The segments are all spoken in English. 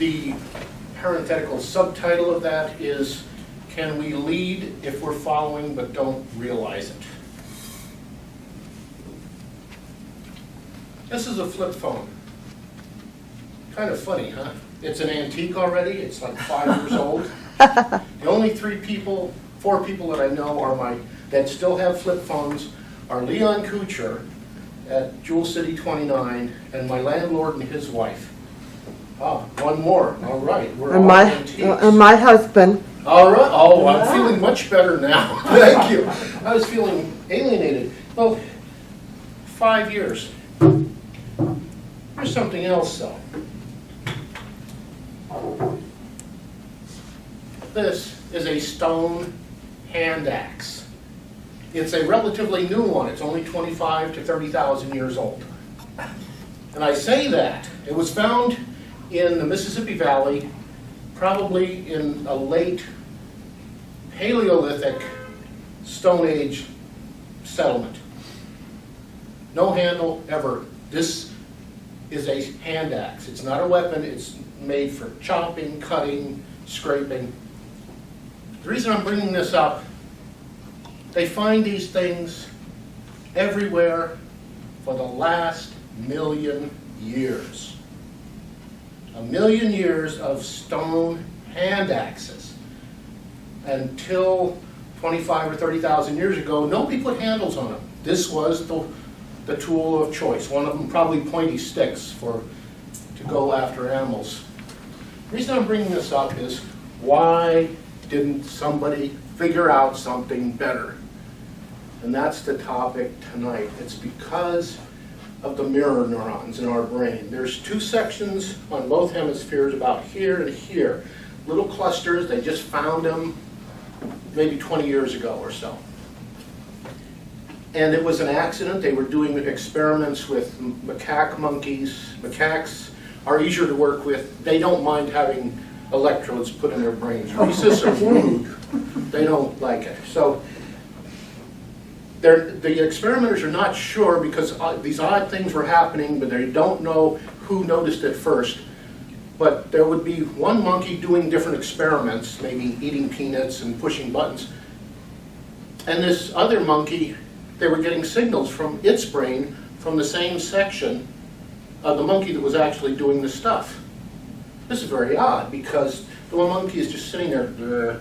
The parenthetical subtitle of that is, can we lead if we're following but don't realize it? This is a flip phone. Kind of funny, huh? It's an antique already. It's like 5 years old. The only 4 people that I know that still have flip phones are Leon Kuchar at Jewel City 29 and my landlord and his wife. Ah, one more. All right. We're all antiques. And my husband. All right. Oh, I'm feeling much better now. Thank you. I was feeling alienated. Well, 5 years. Here's something else, though. This is a stone hand axe. It's a relatively new one. It's only 25 to 30,000 years old. And I say that. It was found in the Mississippi Valley, probably in a late Paleolithic Stone Age settlement. No handle ever. This is a hand axe. It's not a weapon. It's made for chopping, cutting, scraping. The reason I'm bringing this up, they find these things everywhere for the last 1,000,000 years. 1,000,000 years of stone hand axes. Until 25 or 30,000 years ago, nobody put handles on them. This was the tool of choice. One of them probably pointy sticks to go after animals. The reason I'm bringing this up is, why didn't somebody figure out something better? And that's the topic tonight. It's because of the mirror neurons in our brain. There's 2 sections on both hemispheres, about here and here. Little clusters, they just found them maybe 20 years ago or so. And it was an accident. They were doing experiments with macaque monkeys. Macaques are easier to work with. They don't mind having electrodes put in their brains. Rhesus are rude. They don't like it. So the experimenters are not sure because these odd things were happening, but they don't know who noticed it first. But there would be one monkey doing different experiments, maybe eating peanuts and pushing buttons. And this other monkey, they were getting signals from its brain from the same section of the monkey that was actually doing the stuff. This is very odd because the one monkey is just sitting there,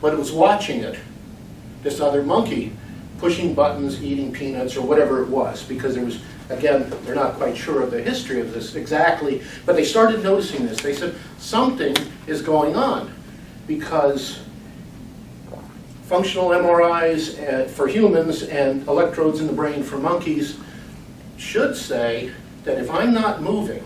but it was watching it. This other monkey pushing buttons, eating peanuts, or whatever it was, because there was, again, they're not quite sure of the history of this exactly, but they started noticing this. They said, something is going on, because functional MRIs for humans and electrodes in the brain for monkeys should say that if I'm not moving,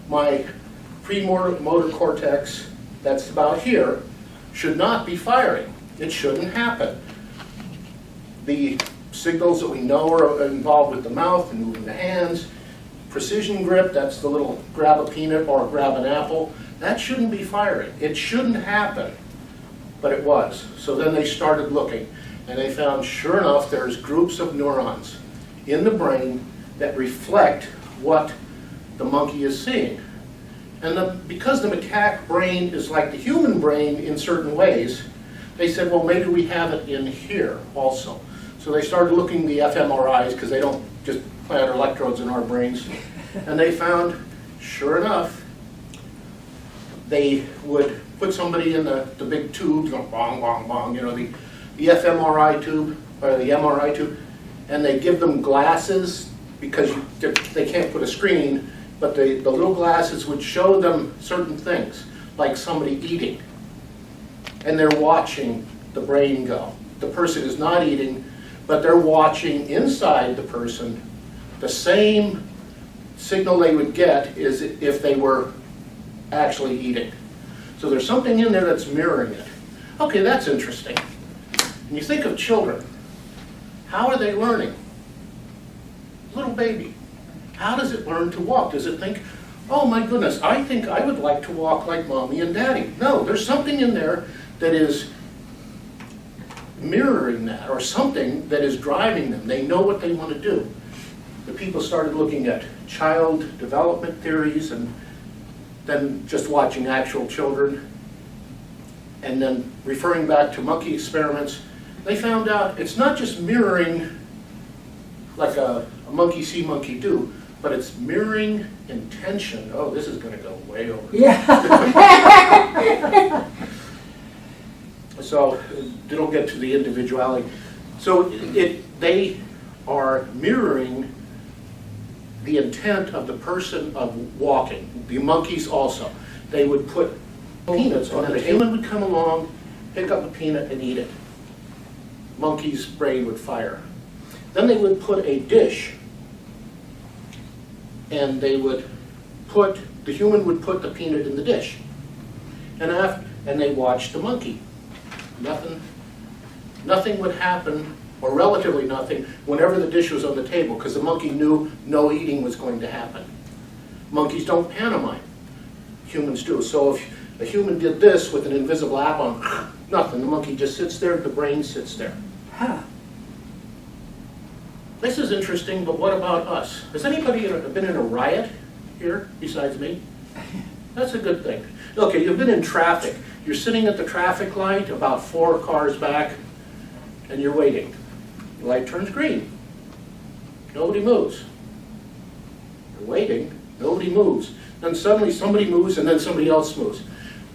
my premotor cortex, that's about here, should not be firing. It shouldn't happen. The signals that we know are involved with the mouth and moving the hands, precision grip, that's the little grab a peanut or grab an apple, that shouldn't be firing. It shouldn't happen, but it was. So then they started looking, and they found, sure enough, there's groups of neurons in the brain that reflect what the monkey is seeing. And because the macaque brain is like the human brain in certain ways, they said, well, maybe we have it in here also. So they started looking at the fMRIs, because they don't just plant electrodes in our brains. And they found, sure enough, they would put somebody in the big tubes, going bong, bong, bong, you know, the fMRI tube, or the MRI tube, and they give them glasses, because they can't put a screen, but the little glasses would show them certain things, like somebody eating. And they're watching the brain go. The person is not eating, but they're watching inside the person. The same signal they would get is if they were actually eating. So there's something in there that's mirroring it. Okay, that's interesting. When you think of children, how are they learning? Little baby. How does it learn to walk? Does it think, oh my goodness, I think I would like to walk like mommy and daddy? No, there's something in there that is mirroring that, or something that is driving them. They know what they want to do. The people started looking at child development theories, and than just watching actual children. And then referring back to monkey experiments, they found out it's not just mirroring like a monkey see, monkey do, but it's mirroring intention. Oh, this is going to go way over. Yeah. So they don't get to the individuality. So they are mirroring the intent of the person of walking. The monkeys also. They would put peanuts on it. A human would come along, pick up a peanut and eat it. Monkey's brain would fire. Then they would put a dish, and the human would put the peanut in the dish. And they watched the monkey. Nothing would happen, or relatively nothing, whenever the dish was on the table, because the monkey knew no eating was going to happen. Monkeys don't pantomime. Humans do. So if a human did this with an invisible apple, nothing. The monkey just sits there, the brain sits there. Huh. This is interesting, but what about us? Has anybody been in a riot here besides me? That's a good thing. Okay, you've been in traffic. You're sitting at the traffic light about 4 cars back, and you're waiting. The light turns green. Nobody moves. You're waiting. Nobody moves. Then suddenly somebody moves, and then somebody else moves.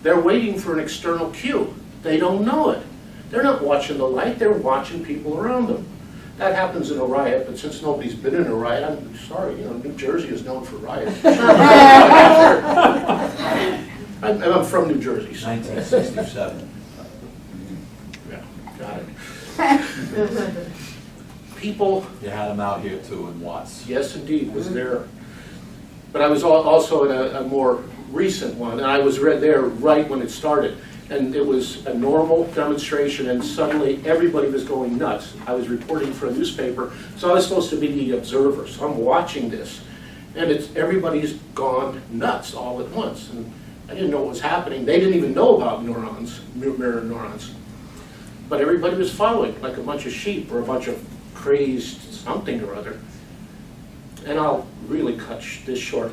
They're waiting for an external cue. They don't know it. They're not watching the light. They're watching people around them. That happens in a riot, but since nobody's been in a riot, I'm sorry, New Jersey is known for riots. I'm from New Jersey. So. 1967. Yeah, got it. People. You had them out here too in Watts. Yes, indeed, was there. But I was also in a more recent one, and I was there right when it started. And it was a normal demonstration, and suddenly everybody was going nuts. I was reporting for a newspaper, so I was supposed to be the observer. So I'm watching this, and everybody's gone nuts all at once. And I didn't know what was happening. They didn't even know about neurons, mirror neurons. But everybody was following, like a bunch of sheep or a bunch of crazed something or other. And I'll really cut this short.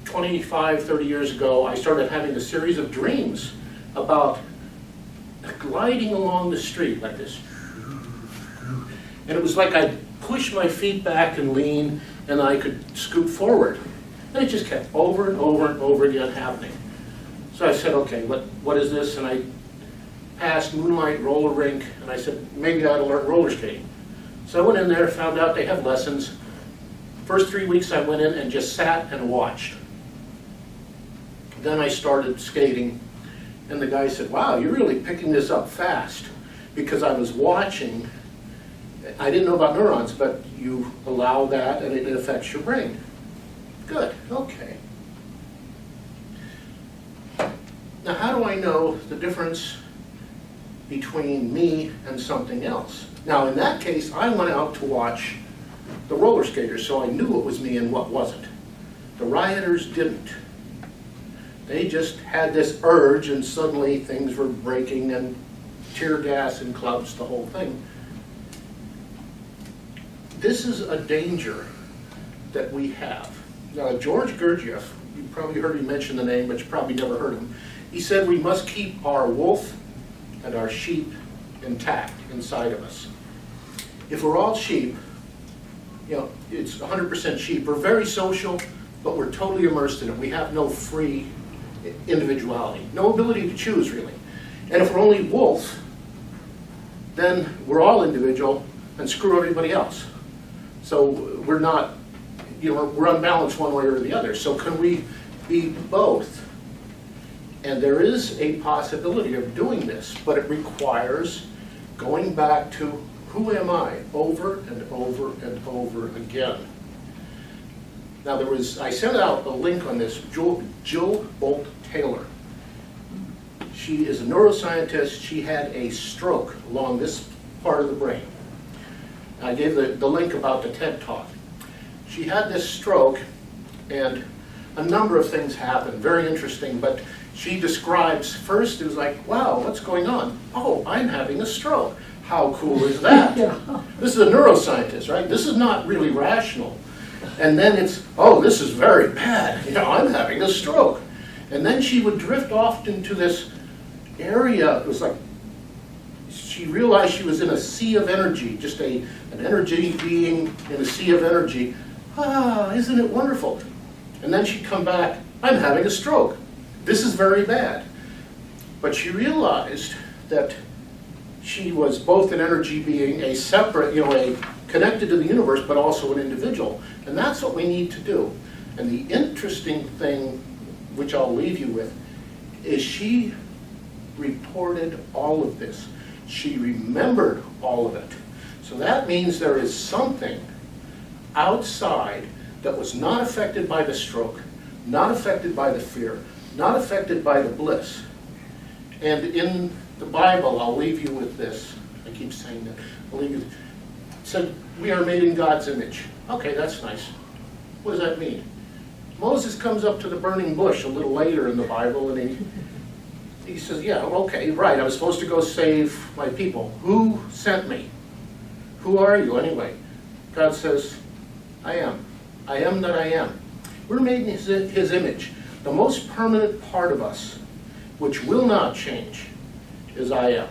25, 30 years ago, I started having a series of dreams about gliding along the street like this. And it was like I'd push my feet back and lean, and I could scoot forward. And it just kept over and over and over again happening. So I said, okay, what is this? And I passed Moonlight Roller Rink, and I said, maybe I ought to learn roller skating. So I went in there, found out they have lessons. First 3 weeks I went in and just sat and watched. Then I started skating, and the guy said, wow, you're really picking this up fast, because I was watching. I didn't know about neurons, but you allow that and it affects your brain. Good, okay. Now how do I know the difference between me and something else? Now in that case, I went out to watch the roller skaters, so I knew what was me and what wasn't. The rioters didn't. They just had this urge, and suddenly things were breaking, and tear gas and clubs, the whole thing. This is a danger that we have. Now, George Gurdjieff, you probably heard me mention the name, but you probably never heard him. He said we must keep our wolf and our sheep intact inside of us. If we're all sheep, it's 100% sheep. We're very social, but we're totally immersed in it. We have no free individuality, no ability to choose, really. And if we're only wolves, then we're all individual and screw everybody else. So we're not, we're unbalanced one way or the other. So can we be both? And there is a possibility of doing this, but it requires going back to who am I over and over and over again. Now I sent out a link on this, Jill Bolt Taylor. She is a neuroscientist. She had a stroke along this part of the brain. I gave the link about the TED Talk. She had this stroke, and a number of things happened, very interesting, but she describes, first it was like, wow, what's going on? Oh, I'm having a stroke. How cool is that? Yeah. This is a neuroscientist, right? This is not really rational. And then it's, oh, this is very bad. You know, I'm having a stroke. And then she would drift off into this area. It was like, she realized she was in a sea of energy, just an energy being in a sea of energy. Ah, isn't it wonderful? And then she'd come back, I'm having a stroke. This is very bad. But she realized that she was both an energy being, a separate, you know, a connected to the universe, but also an individual. And that's what we need to do. And the interesting thing, which I'll leave you with, is she reported all of this. She remembered all of it. So that means there is something outside that was not affected by the stroke, not affected by the fear, not affected by the bliss. And in the Bible, I'll leave you with this. I keep saying that. I'll leave you. It said, we are made in God's image. Okay, that's nice. What does that mean? Moses comes up to the burning bush a little later in the Bible, and he says, yeah, okay, right, I was supposed to go save my people. Who sent me? Who are you anyway? God says, I am. I am that I am. We're made in his image. The most permanent part of us, which will not change, is I am.